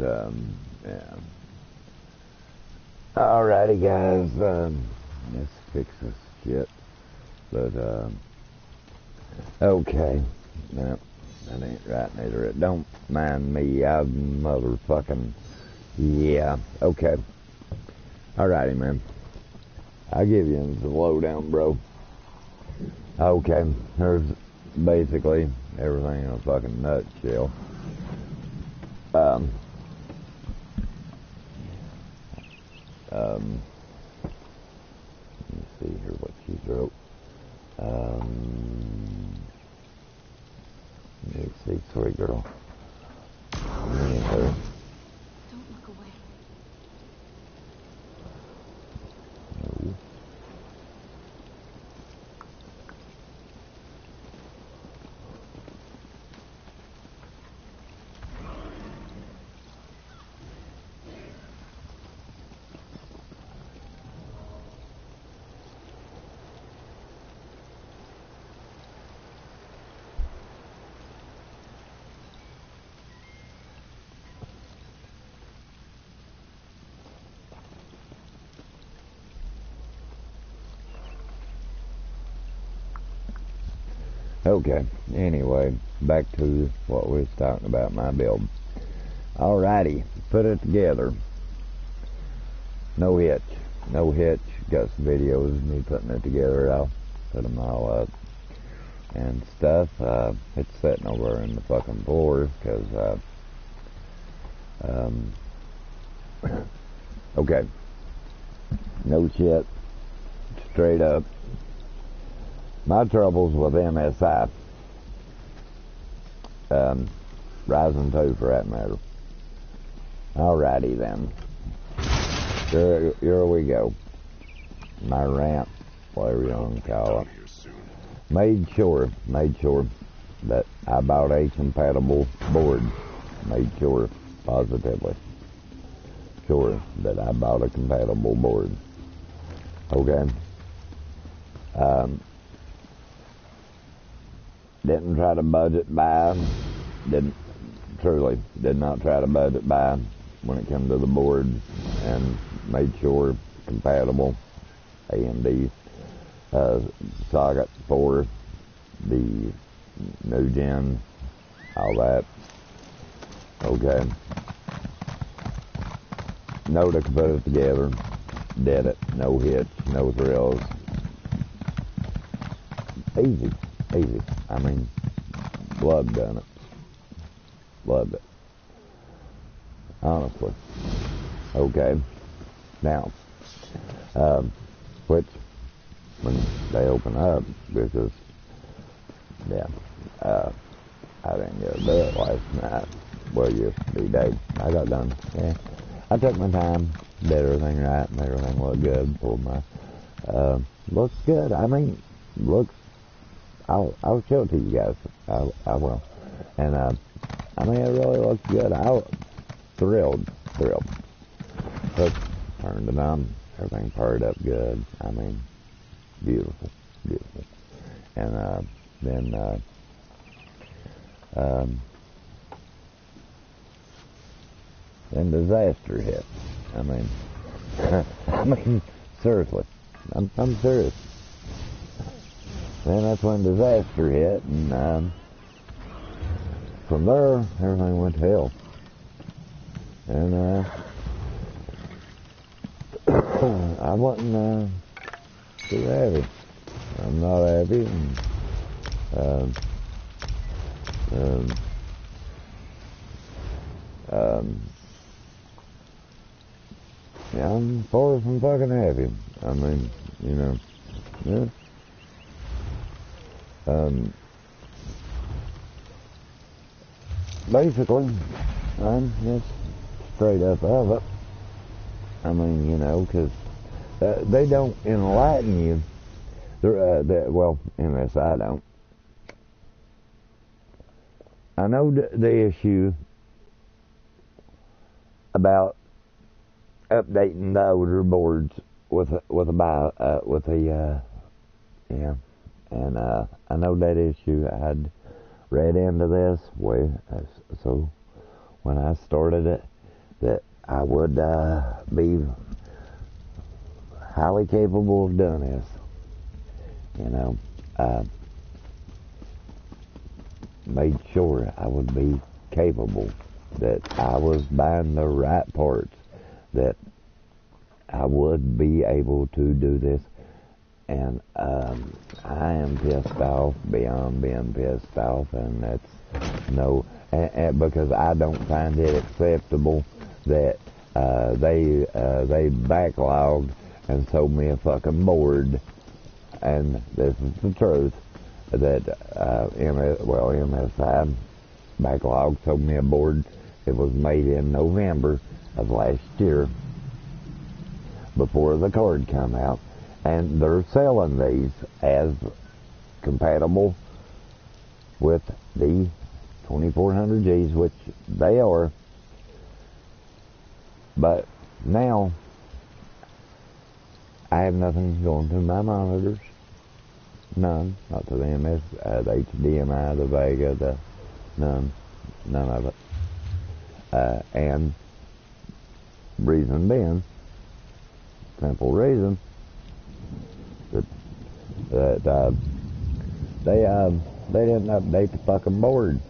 yeah. Alrighty, guys. Let's fix this shit. But, okay. No, that ain't right neither. Don't mind me. I'm motherfucking... Yeah, okay. Alrighty, man. I'll give you the lowdown, bro. Okay, here's basically everything in a fucking nutshell. Let me see here what she wrote. Let me see, sorry, girl. Me and her. Don't look away. No. Okay, anyway, back to what we was talking about, my build. Alrighty, put it together. No hitch. Got some videos of me putting it together. I'll put them all up and stuff. It's sitting over in the fucking floor because, okay. No shit. Straight up. My troubles with MSI, Ryzen 2 for that matter. Alrighty then. Here we go. My rant, whatever you want to call it. Made sure that I bought a compatible board. Made sure, positively. Sure that I bought a compatible board. Okay. Didn't try to budget buy. Did not try to budget buy when it came to the board, and made sure compatible AMD socket for the new gen, all that. Okay. Know to put it together. Did it. No hitch, no thrills. Easy. I mean, loved done it. Loved it. Honestly. Okay. Now, which, when they open up, because, yeah, I didn't get to do it last night. Well, yesterday. I got done. Yeah. I took my time, did everything right, and everything looked good. Pulled my, looks good. I mean, looks, I'll show it to you guys. I will. And, I mean, it really looks good. I was thrilled. But turned it on. Everything fired up good. I mean, beautiful. And, then disaster hit. I mean, seriously. I'm serious. Then that's when disaster hit, and from there, everything went to hell. And I wasn't too happy. I'm not happy. Yeah, I'm far from fucking happy. I mean, you know, yeah. Basically, I'm just straight up of it. I mean, you know, because they don't enlighten you. Well, MSI don't. I know the issue about updating the older boards yeah, and I know that issue. I had read into this way, so when I started it, that I would be highly capable of doing this. You know, made sure I would be capable, that I was buying the right parts, that I would be able to do this. And I am pissed off beyond being pissed off, and that's no, and because I don't find it acceptable that they backlogged and sold me a fucking board, and this is the truth, that MSI backlogged sold me a board. It was made in November of last year, before the card come out, and they're selling these as compatible with the 2400Gs, which they are. But now I have nothing going to my monitors, none, not to the MS, the HDMI, the Vega, none of it. And reason being, simple reason, that they didn't update the fucking board.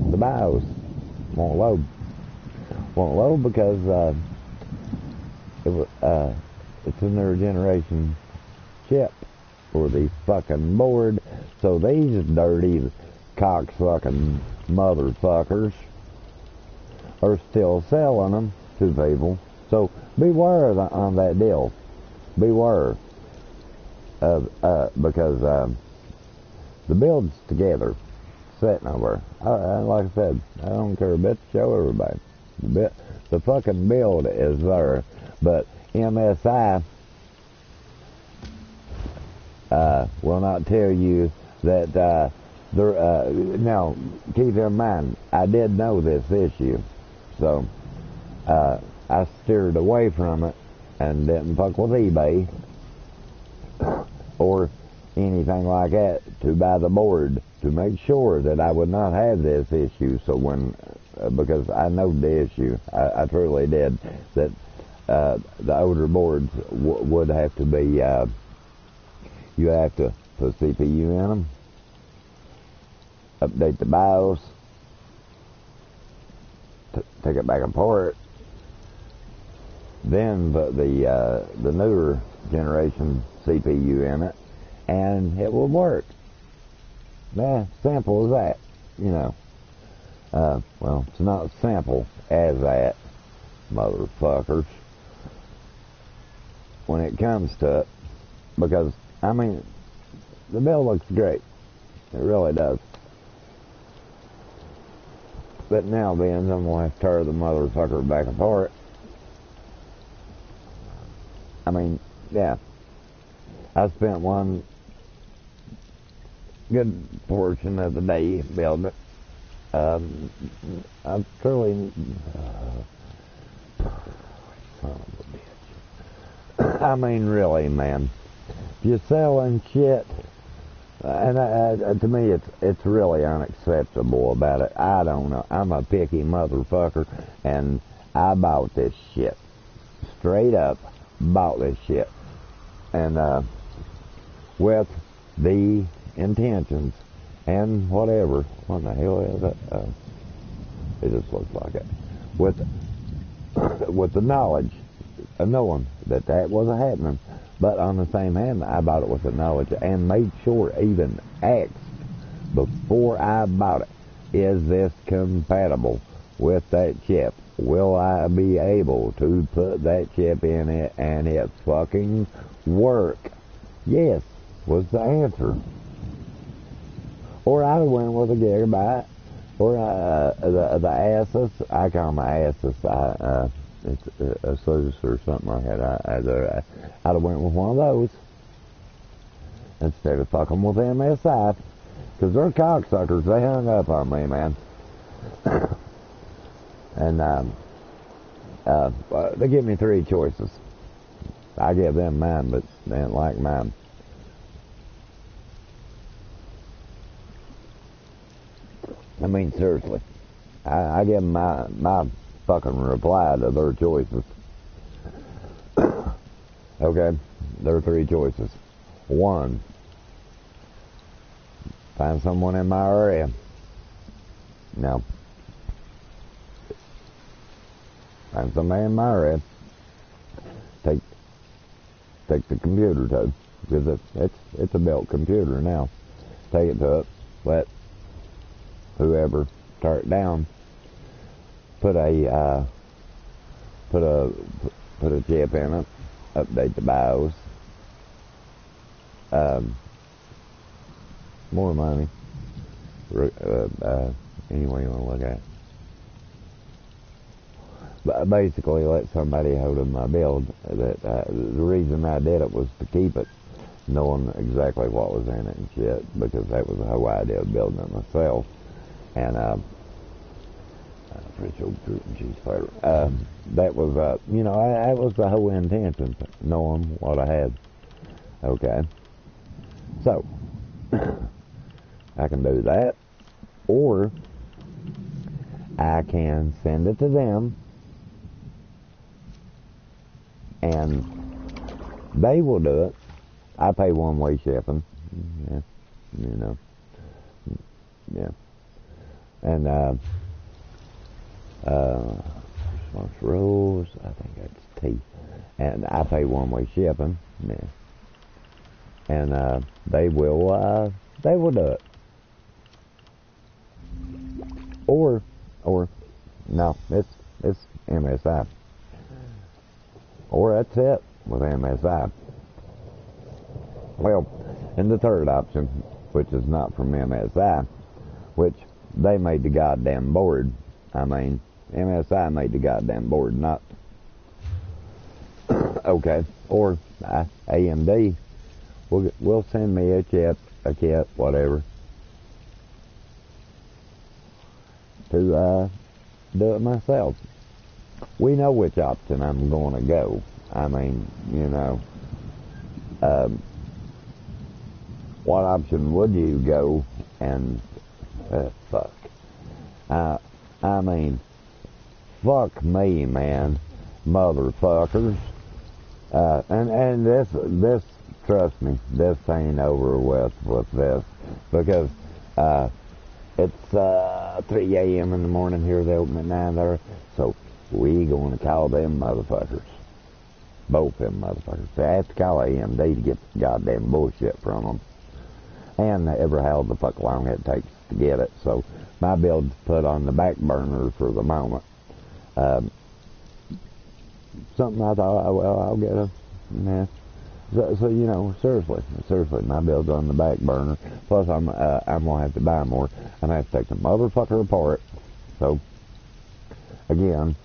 The BIOS won't load because it's a newer generation chip for the fucking board. So these dirty cocksucking motherfuckers are still selling them to people. So beware on that deal. Beware because the build's together, sitting over. Like I said, I don't care a bit to show everybody. The fucking build is there, but MSI will not tell you that they're. Now, keep in mind, I did know this issue, so I steered away from it and didn't fuck with eBay or anything like that to buy the board, to make sure that I would not have this issue. So when, because I know the issue, I truly did, that the older boards would have to be, you have to put CPU in them, update the BIOS, take it back apart, then put the newer generation CPU in it, and it will work. Yeah, simple as that, you know. Well, it's not simple as that, motherfuckers, when it comes to it, because, I mean, the build looks great. It really does. But now then, I'm going to have to tear the motherfucker back apart. I mean, yeah. I spent one good portion of the day building it. I truly, son of a bitch. I mean, really, man. If you're selling shit, and to me, it's really unacceptable about it. I don't know. I'm a picky motherfucker, and I bought this shit. Straight up, bought this shit. And with the intentions and whatever. What the hell is it? It just looks like it. With the knowledge of knowing that wasn't happening. But on the same hand, I bought it with the knowledge and made sure, even asked before I bought it, is this compatible with that chip? Will I be able to put that chip in it and it fucking work? Yes, was the answer. Or I went with a Gigabyte, or the Asus. I call my Asus. It's Asus or something like that. I'd have went with one of those instead of fucking with MSI, because they're cocksuckers. They hung up on me, man. And they give me three choices. I give them mine, but they didn't like mine. I mean, seriously. I give them my fucking reply to their choices. Okay, there are three choices. One, find someone in my area. Now, find somebody in my area. Take the computer to, because it's a built computer now. Take it to it. Let whoever start it down. Put a chip in it. Update the BIOS. More money. Any way you want to look at it. But basically, let somebody hold in my build. That the reason I did it was to keep it, knowing exactly what was in it and shit, because that was the whole idea of building it myself. And French old fruit and cheese fighter. That was, that was the whole intention, knowing what I had. Okay. So, I can do that, or I can send it to them, and they will do it. I pay one-way shipping. Yeah, yeah. And, Rose, I think that's T. And I pay one-way shipping. Yeah. And, they will do it. Or, no, it's MSI. Or that's it with MSI. Well, and the third option, which is not from MSI, which they made the goddamn board. I mean, MSI made the goddamn board, not... Okay, or AMD will send me a kit, whatever, to do it myself. We know which option I'm going to go. I mean, what option would you go? And fuck. I mean, fuck me, man, motherfuckers. And this, trust me, this ain't over with this, because it's 3 a.m. in the morning here. They open at 9 there, so we going to call them motherfuckers. Both them motherfuckers. They have to call AMD to get the goddamn bullshit from them. And ever how the fuck long it takes to get it. So my build's put on the back burner for the moment. Something I thought, I'll get a... Nah. So seriously, my build's on the back burner. Plus, I'm gonna have to buy more. I'm gonna have to take the motherfucker apart. So, again,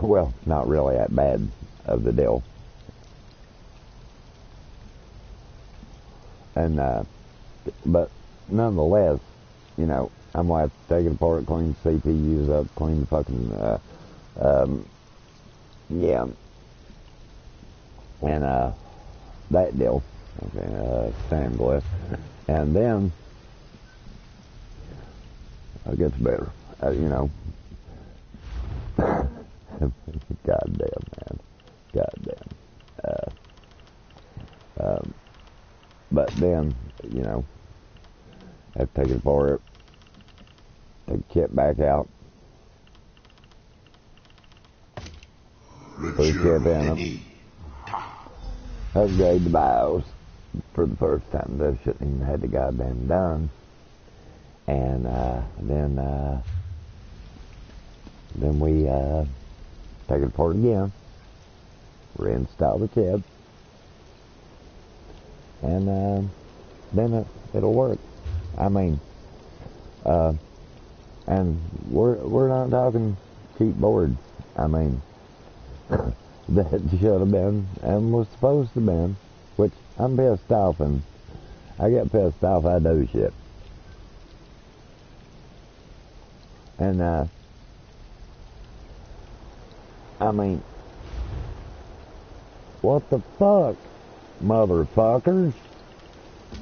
well, not really that bad of the deal. And but nonetheless, I'm gonna have to take it apart, clean the CPUs up, clean the fucking yeah. And that deal, okay, stainless, and then it gets better, goddamn, man, goddamn. But then, have to take it apart, take the kit back out, put the chip in it. Upgrade the BIOS for the first time. That shouldn't even had the goddamn done. And then we take it apart again, reinstall the chip, and then it'll work. I mean, and we're not talking cheap boards. I mean. That should have been and was supposed to have been, which I'm pissed off, and I get pissed off, I do shit. And, I mean, what the fuck, motherfuckers?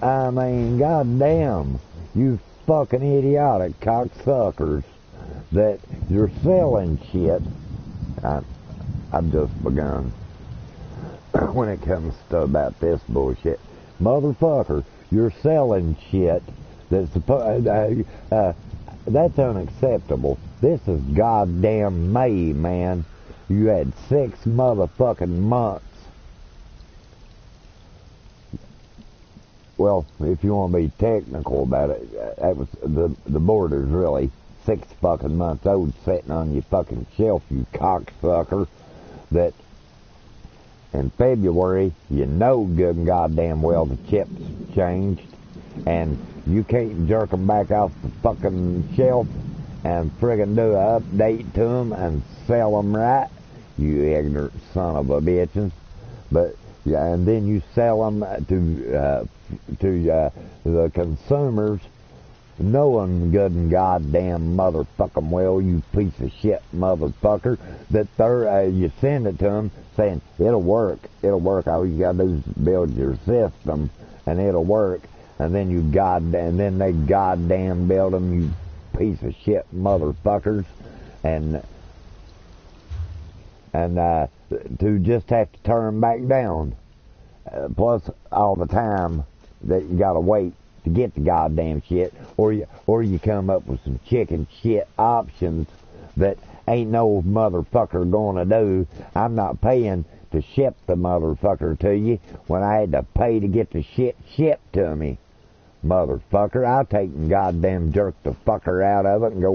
I mean, goddamn, you fucking idiotic cocksuckers that You're selling shit. I've just begun when it comes to about this bullshit. Motherfucker, you're selling shit that's that's unacceptable. This is goddamn May, man. You had 6 motherfucking months. Well, if you want to be technical about it, that was the border's really 6 fucking months old, sitting on your fucking shelf, you cocksucker. That in February, you know good and goddamn well the chips changed, and you can't jerk them back off the fucking shelf and friggin' do an update to them and sell them right, you ignorant son of a bitches. But yeah, and then you sell them to the consumers, knowing good and goddamn motherfucking well, you piece of shit motherfucker, that you send it to them saying it'll work. All you gotta do is build your system and it'll work. And then then they goddamn build them, you piece of shit motherfuckers, and to just have to turn back down. Plus all the time that you gotta wait to get the goddamn shit, or you come up with some chicken shit options that ain't no motherfucker gonna do. I'm not paying to ship the motherfucker to you when I had to pay to get the shit shipped to me. Motherfucker, I'll take and goddamn jerk the fucker out of it and go